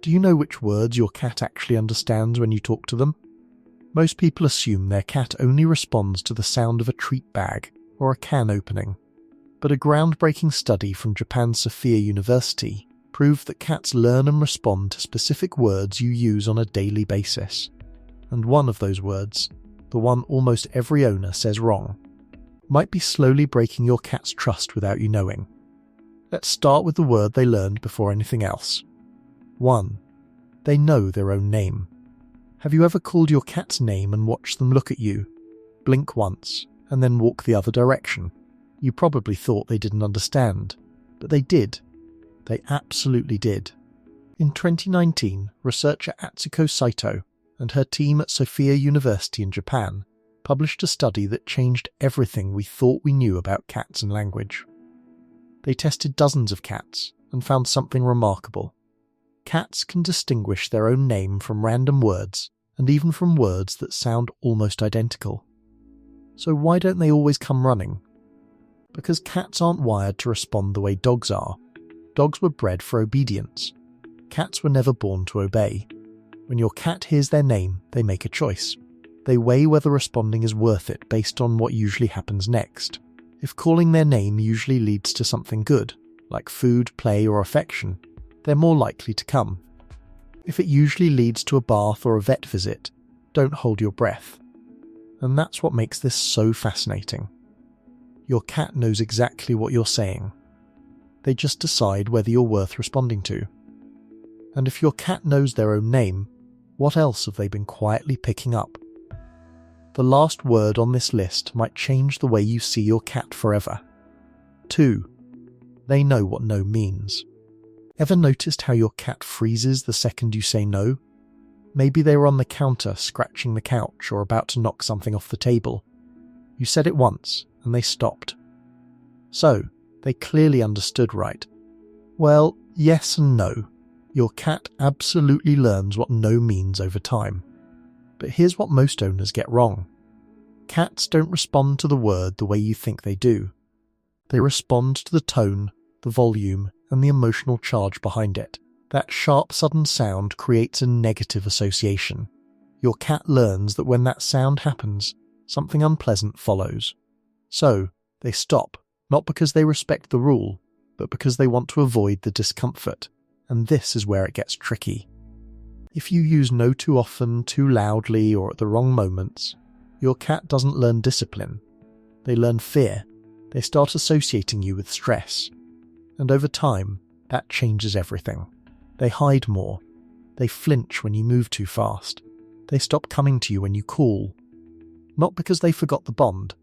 Do you know which words your cat actually understands when you talk to them? Most people assume their cat only responds to the sound of a treat bag or a can opening. But a groundbreaking study from Japan's Sophia University proved that cats learn and respond to specific words you use on a daily basis. And one of those words, the one almost every owner says wrong, might be slowly breaking your cat's trust without you knowing. Let's start with the word they learned before anything else. 1. They know their own name. Have you ever called your cat's name and watched them look at you, blink once, and then walk the other direction? You probably thought they didn't understand, but they did. They absolutely did. In 2019, researcher Atsuko Saito and her team at Sophia University in Japan published a study that changed everything we thought we knew about cats and language. They tested dozens of cats and found something remarkable. Cats can distinguish their own name from random words and even from words that sound almost identical. So why don't they always come running? Because cats aren't wired to respond the way dogs are. Dogs were bred for obedience. Cats were never born to obey. When your cat hears their name, they make a choice. They weigh whether responding is worth it based on what usually happens next. If calling their name usually leads to something good, like food, play, or affection, they're more likely to come. If it usually leads to a bath or a vet visit, don't hold your breath. And that's what makes this so fascinating. Your cat knows exactly what you're saying. They just decide whether you're worth responding to. And if your cat knows their own name, what else have they been quietly picking up? The last word on this list might change the way you see your cat forever. 2. They know what no means. Ever noticed how your cat freezes the second you say no? Maybe they were on the counter scratching the couch or about to knock something off the table. You said it once, and they stopped. So, they clearly understood, right? Well, yes and no. Your cat absolutely learns what no means over time. But here's what most owners get wrong. Cats don't respond to the word the way you think they do. They respond to the tone, the volume, and the emotional charge behind it. That sharp, sudden sound creates a negative association. Your cat learns that when that sound happens, something unpleasant follows. So, they stop, not because they respect the rule, but because they want to avoid the discomfort. And this is where it gets tricky. If you use no too often, too loudly, or at the wrong moments, your cat doesn't learn discipline. They learn fear. They start associating you with stress. And over time, that changes everything. They hide more. They flinch when you move too fast. They stop coming to you when you call. Not because they forgot the bond,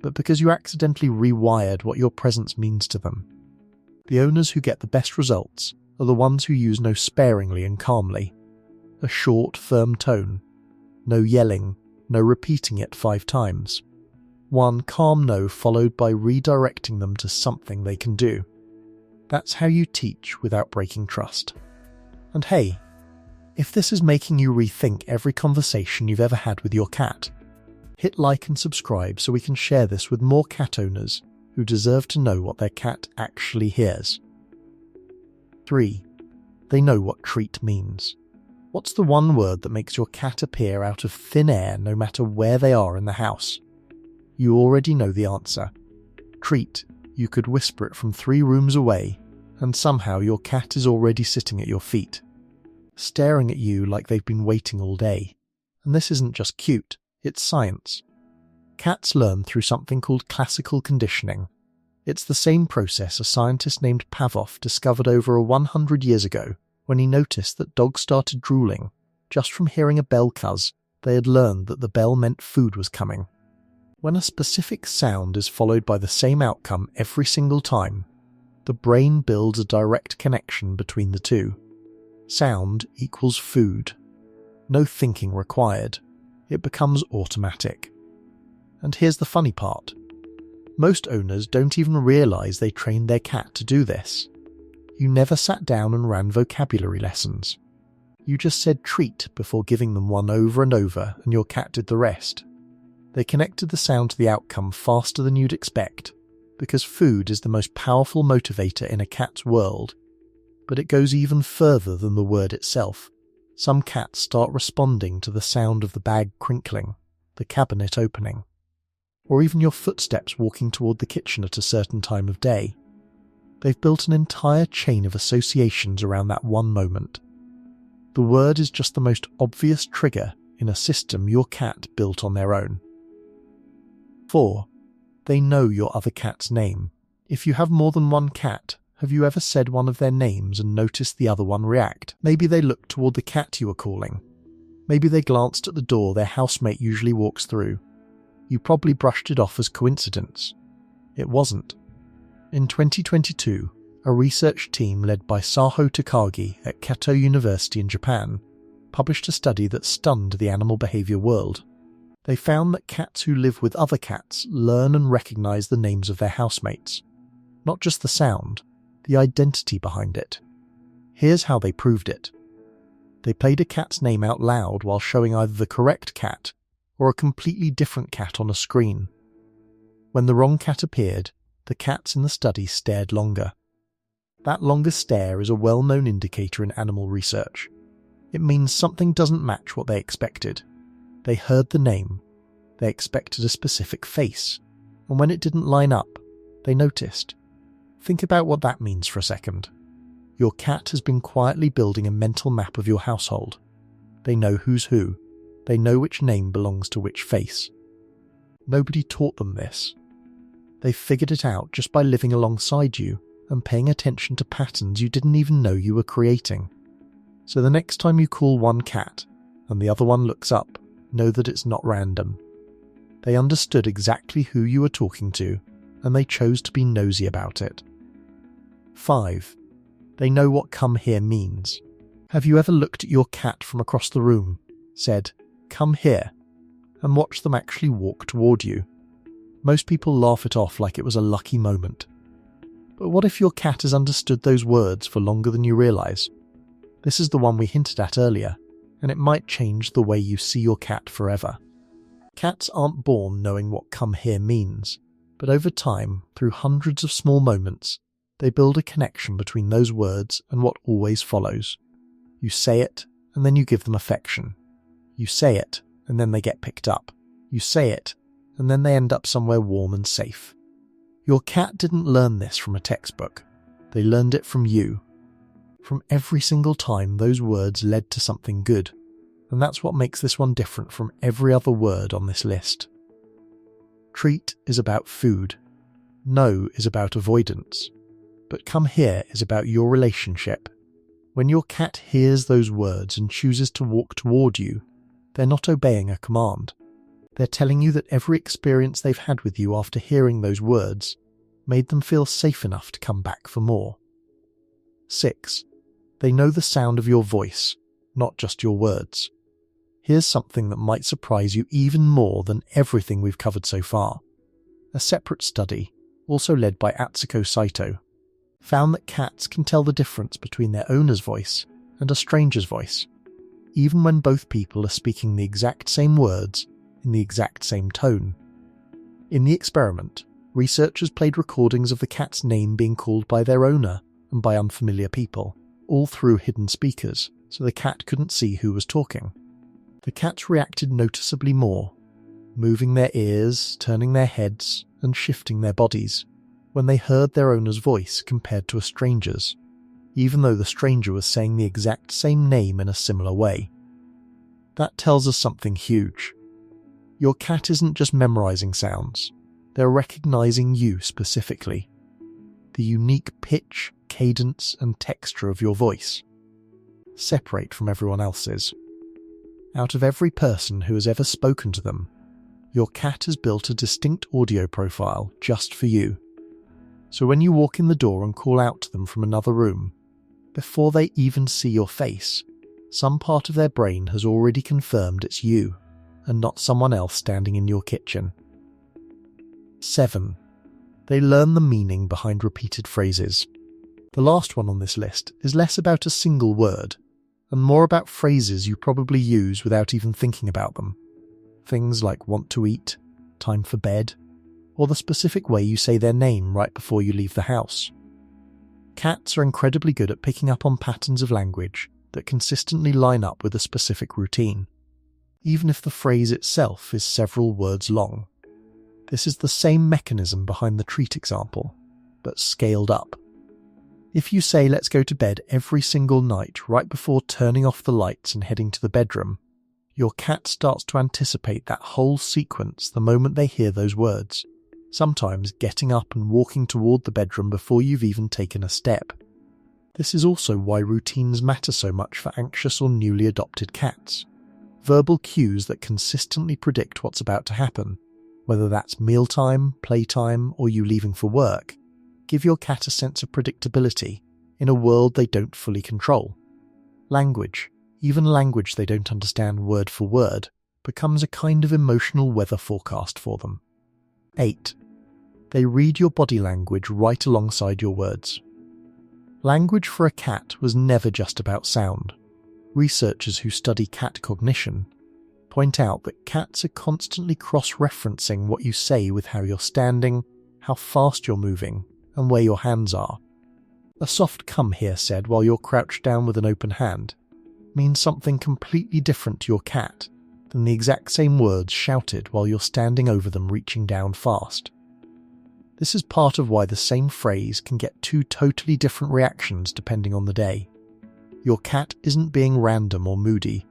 but because you accidentally rewired what your presence means to them. The owners who get the best results are the ones who use no sparingly and calmly. A short, firm tone. No yelling, no repeating it 5 times. One calm no followed by redirecting them to something they can do. That's how you teach without breaking trust. And hey, if this is making you rethink every conversation you've ever had with your cat, hit like and subscribe so we can share this with more cat owners who deserve to know what their cat actually hears. 3. They know what treat means. What's the one word that makes your cat appear out of thin air no matter where they are in the house? You already know the answer. Treat. You could whisper it from 3 rooms away, and somehow your cat is already sitting at your feet, staring at you like they've been waiting all day. And this isn't just cute, it's science. Cats learn through something called classical conditioning. It's the same process a scientist named Pavlov discovered over 100 years ago when he noticed that dogs started drooling. Just from hearing a bell buzz, they had learned that the bell meant food was coming. When a specific sound is followed by the same outcome every single time, the brain builds a direct connection between the two. Sound equals food. No thinking required. It becomes automatic. And here's the funny part. Most owners don't even realize they trained their cat to do this. You never sat down and ran vocabulary lessons. You just said treat before giving them one over and over, and your cat did the rest. They connected the sound to the outcome faster than you'd expect, because food is the most powerful motivator in a cat's world. But it goes even further than the word itself. Some cats start responding to the sound of the bag crinkling, the cabinet opening, or even your footsteps walking toward the kitchen at a certain time of day. They've built an entire chain of associations around that one moment. The word is just the most obvious trigger in a system your cat built on their own. 4. They know your other cat's name. If you have more than one cat, have you ever said one of their names and noticed the other one react? Maybe they looked toward the cat you were calling. Maybe they glanced at the door their housemate usually walks through. You probably brushed it off as coincidence. It wasn't. In 2022, a research team led by Saho Takagi at Keto University in Japan published a study that stunned the animal behavior world. They found that cats who live with other cats learn and recognize the names of their housemates. Not just the sound, the identity behind it. Here's how they proved it. They played a cat's name out loud while showing either the correct cat or a completely different cat on a screen. When the wrong cat appeared, the cats in the study stared longer. That longer stare is a well-known indicator in animal research. It means something doesn't match what they expected. They heard the name, they expected a specific face, and when it didn't line up, they noticed. Think about what that means for a second. Your cat has been quietly building a mental map of your household. They know who's who. They know which name belongs to which face. Nobody taught them this. They figured it out just by living alongside you and paying attention to patterns you didn't even know you were creating. So the next time you call one cat and the other one looks up, know that it's not random. They understood exactly who you were talking to, and they chose to be nosy about it. 5. They know what "come here" means. Have you ever looked at your cat from across the room, said, "Come here," and watched them actually walk toward you? Most people laugh it off like it was a lucky moment. But what if your cat has understood those words for longer than you realise? This is the one we hinted at earlier, and it might change the way you see your cat forever. Cats aren't born knowing what "come here" means, but over time, through hundreds of small moments, they build a connection between those words and what always follows. You say it, and then you give them affection. You say it, and then they get picked up. You say it, and then they end up somewhere warm and safe. Your cat didn't learn this from a textbook. They learned it from you. From every single time those words led to something good. And that's what makes this one different from every other word on this list. Treat is about food. No is about avoidance. But "come here" is about your relationship. When your cat hears those words and chooses to walk toward you, they're not obeying a command. They're telling you that every experience they've had with you after hearing those words made them feel safe enough to come back for more. 6. They know the sound of your voice, not just your words. Here's something that might surprise you even more than everything we've covered so far. A separate study, also led by Atsuko Saito, found that cats can tell the difference between their owner's voice and a stranger's voice, even when both people are speaking the exact same words in the exact same tone. In the experiment, researchers played recordings of the cat's name being called by their owner and by unfamiliar people, all through hidden speakers, so the cat couldn't see who was talking. The cats reacted noticeably more, moving their ears, turning their heads, and shifting their bodies, when they heard their owner's voice compared to a stranger's, even though the stranger was saying the exact same name in a similar way. That tells us something huge. Your cat isn't just memorizing sounds, they're recognizing you specifically. The unique pitch, cadence, and texture of your voice, separate from everyone else's. Out of every person who has ever spoken to them, your cat has built a distinct audio profile just for you. So when you walk in the door and call out to them from another room, before they even see your face, some part of their brain has already confirmed it's you, and not someone else standing in your kitchen. 7. They learn the meaning behind repeated phrases. The last one on this list is less about a single word, and more about phrases you probably use without even thinking about them. Things like "want to eat," "time for bed," or the specific way you say their name right before you leave the house. Cats are incredibly good at picking up on patterns of language that consistently line up with a specific routine, even if the phrase itself is several words long. This is the same mechanism behind the treat example, but scaled up. If you say let's go to bed every single night right before turning off the lights and heading to the bedroom, your cat starts to anticipate that whole sequence the moment they hear those words, sometimes getting up and walking toward the bedroom before you've even taken a step. This is also why routines matter so much for anxious or newly adopted cats. Verbal cues that consistently predict what's about to happen, whether that's mealtime, playtime, or you leaving for work, give your cat a sense of predictability in a world they don't fully control. Language, even language they don't understand word for word, becomes a kind of emotional weather forecast for them. 8. They read your body language right alongside your words. Language for a cat was never just about sound. Researchers who study cat cognition point out that cats are constantly cross-referencing what you say with how you're standing, how fast you're moving, and where your hands are. A soft "come here" said while you're crouched down with an open hand means something completely different to your cat than the exact same words shouted while you're standing over them reaching down fast. This is part of why the same phrase can get two totally different reactions depending on the day. Your cat isn't being random or moody.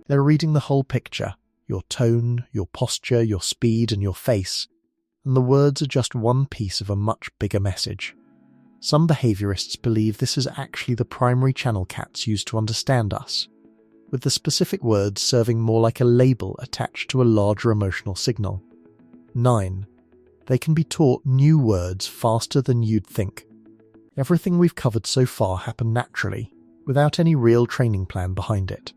They're reading the whole picture, your tone, your posture, your speed, and your face, and the words are just one piece of a much bigger message. Some behaviourists believe this is actually the primary channel cats use to understand us, with the specific words serving more like a label attached to a larger emotional signal. 9. They can be taught new words faster than you'd think. Everything we've covered so far happened naturally, without any real training plan behind it.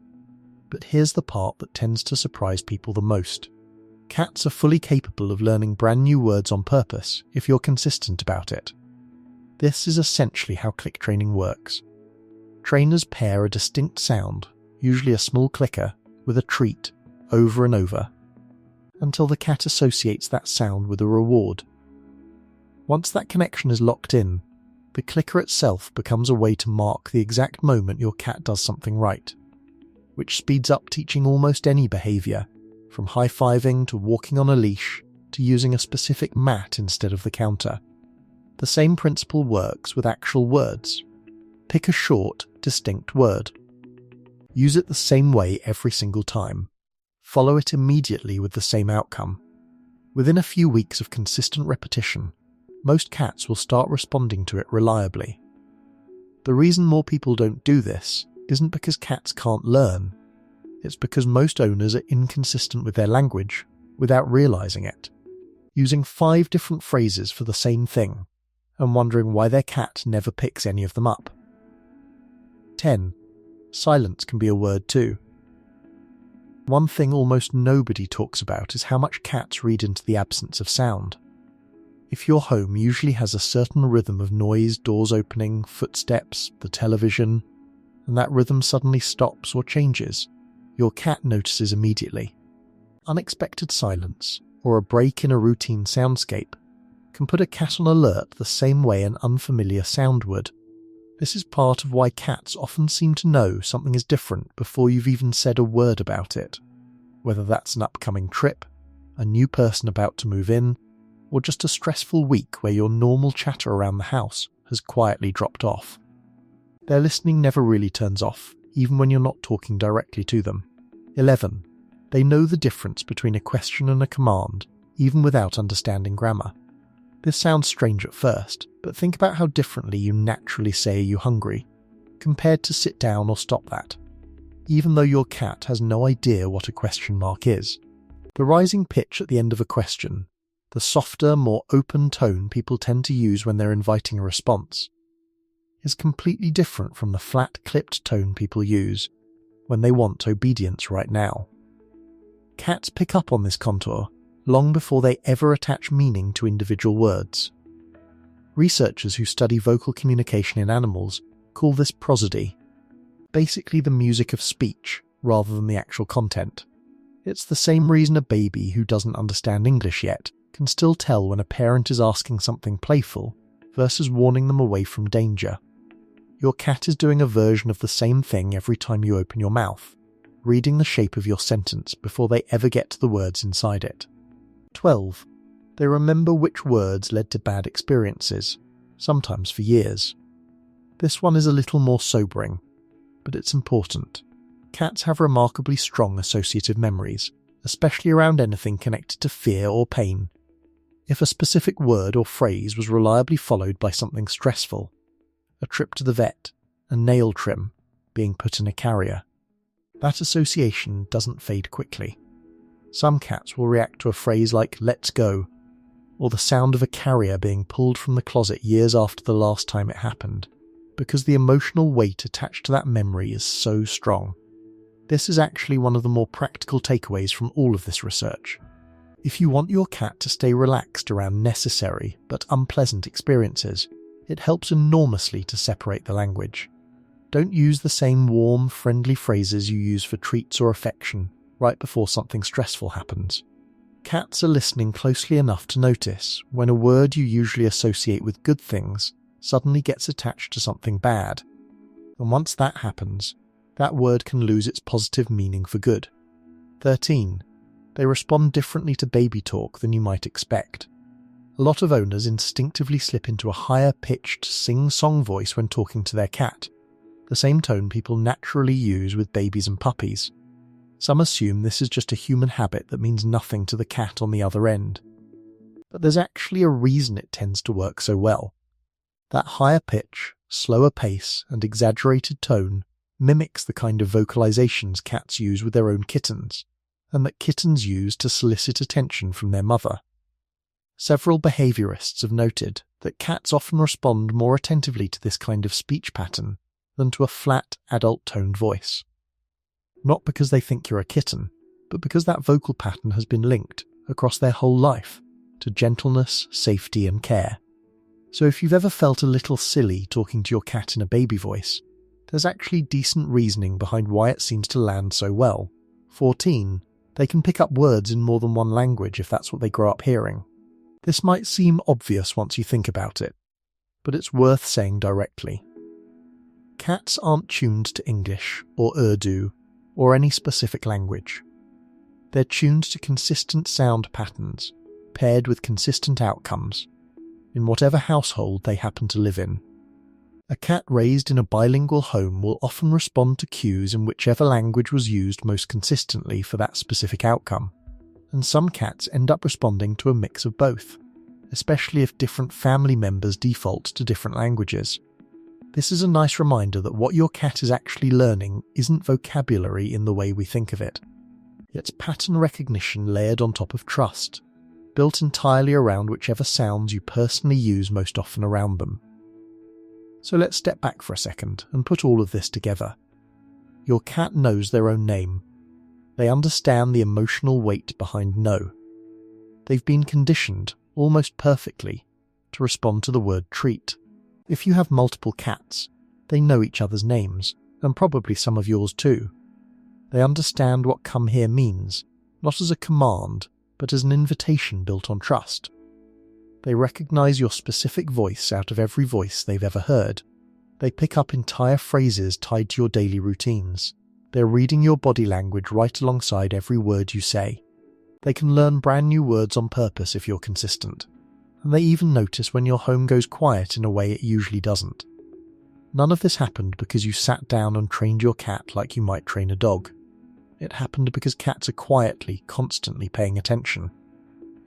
But here's the part that tends to surprise people the most. Cats are fully capable of learning brand new words on purpose if you're consistent about it. This is essentially how click training works. Trainers pair a distinct sound, usually a small clicker, with a treat, over and over, until the cat associates that sound with a reward. Once that connection is locked in, the clicker itself becomes a way to mark the exact moment your cat does something right, which speeds up teaching almost any behaviour, from high-fiving to walking on a leash to using a specific mat instead of the counter. The same principle works with actual words. Pick a short, distinct word. Use it the same way every single time. Follow it immediately with the same outcome. Within a few weeks of consistent repetition, most cats will start responding to it reliably. The reason more people don't do this isn't because cats can't learn. It's because most owners are inconsistent with their language without realising it, using 5 different phrases for the same thing, and wondering why their cat never picks any of them up. 10. Silence can be a word too. One thing almost nobody talks about is how much cats read into the absence of sound. If your home usually has a certain rhythm of noise, doors opening, footsteps, the television, and that rhythm suddenly stops or changes, your cat notices immediately. Unexpected silence, or a break in a routine soundscape, can put a cat on alert the same way an unfamiliar sound would. This is part of why cats often seem to know something is different before you've even said a word about it, whether that's an upcoming trip, a new person about to move in, or just a stressful week where your normal chatter around the house has quietly dropped off. Their listening never really turns off, even when you're not talking directly to them. 11. They know the difference between a question and a command, even without understanding grammar. This sounds strange at first, but think about how differently you naturally say "Are you hungry?" compared to "sit down" or "stop that," even though your cat has no idea what a question mark is. The rising pitch at the end of a question, the softer, more open tone people tend to use when they're inviting a response, is completely different from the flat, clipped tone people use when they want obedience right now. Cats pick up on this contour long before they ever attach meaning to individual words. Researchers who study vocal communication in animals call this prosody, basically the music of speech rather than the actual content. It's the same reason a baby who doesn't understand English yet can still tell when a parent is asking something playful versus warning them away from danger. your cat is doing a version of the same thing every time you open your mouth, reading the shape of your sentence before they ever get to the words inside it. 12. They remember which words led to bad experiences, sometimes for years. This one is a little more sobering, but it's important. Cats have remarkably strong associative memories, especially around anything connected to fear or pain. If a specific word or phrase was reliably followed by something stressful, a trip to the vet, a nail trim, being put in a carrier, that association doesn't fade quickly. Some cats will react to a phrase like "let's go," or the sound of a carrier being pulled from the closet years after the last time it happened, because the emotional weight attached to that memory is so strong. This is actually one of the more practical takeaways from all of this research. If you want your cat to stay relaxed around necessary but unpleasant experiences, it helps enormously to separate the language. Don't use the same warm, friendly phrases you use for treats or affection right before something stressful happens. Cats are listening closely enough to notice when a word you usually associate with good things suddenly gets attached to something bad. And once that happens, that word can lose its positive meaning for good. 13. They respond differently to baby talk than you might expect. A lot of owners instinctively slip into a higher-pitched sing-song voice when talking to their cat, the same tone people naturally use with babies and puppies. Some assume this is just a human habit that means nothing to the cat on the other end. But there's actually a reason it tends to work so well. That higher pitch, slower pace, and exaggerated tone mimics the kind of vocalizations cats use with their own kittens, and that kittens use to solicit attention from their mother. Several behaviorists have noted that cats often respond more attentively to this kind of speech pattern than to a flat, adult-toned voice. Not because they think you're a kitten, but because that vocal pattern has been linked, across their whole life, to gentleness, safety, and care. So if you've ever felt a little silly talking to your cat in a baby voice, there's actually decent reasoning behind why it seems to land so well. 14. They can pick up words in more than one language if that's what they grow up hearing. This might seem obvious once you think about it, but it's worth saying directly. Cats aren't tuned to English or Urdu or any specific language. They're tuned to consistent sound patterns, paired with consistent outcomes, in whatever household they happen to live in. A cat raised in a bilingual home will often respond to cues in whichever language was used most consistently for that specific outcome, and some cats end up responding to a mix of both, especially if different family members default to different languages. This is a nice reminder that what your cat is actually learning isn't vocabulary in the way we think of it. It's pattern recognition layered on top of trust, built entirely around whichever sounds you personally use most often around them. So let's step back for a second and put all of this together. Your cat knows their own name. They understand the emotional weight behind no. They've been conditioned, almost perfectly, to respond to the word treat. If you have multiple cats, they know each other's names, and probably some of yours too. They understand what "come here" means, not as a command, but as an invitation built on trust. They recognize your specific voice out of every voice they've ever heard. They pick up entire phrases tied to your daily routines. They're reading your body language right alongside every word you say. They can learn brand new words on purpose if you're consistent. And they even notice when your home goes quiet in a way it usually doesn't. None of this happened because you sat down and trained your cat like you might train a dog. It happened because cats are quietly, constantly paying attention.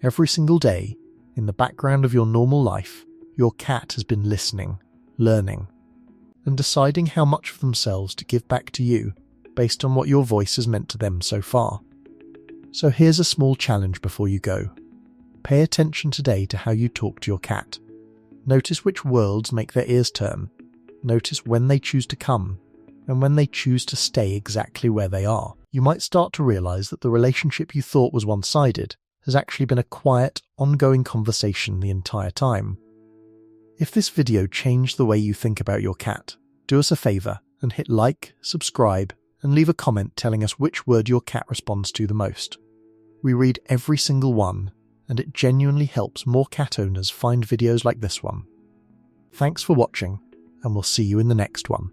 Every single day, in the background of your normal life, your cat has been listening, learning, and deciding how much of themselves to give back to you based on what your voice has meant to them so far. So here's a small challenge before you go. Pay attention today to how you talk to your cat. Notice which words make their ears turn. Notice when they choose to come, and when they choose to stay exactly where they are. You might start to realize that the relationship you thought was one-sided has actually been a quiet, ongoing conversation the entire time. If this video changed the way you think about your cat, do us a favor and hit like, subscribe, and leave a comment telling us which word your cat responds to the most. We read every single one, and it genuinely helps more cat owners find videos like this one. Thanks for watching, and we'll see you in the next one.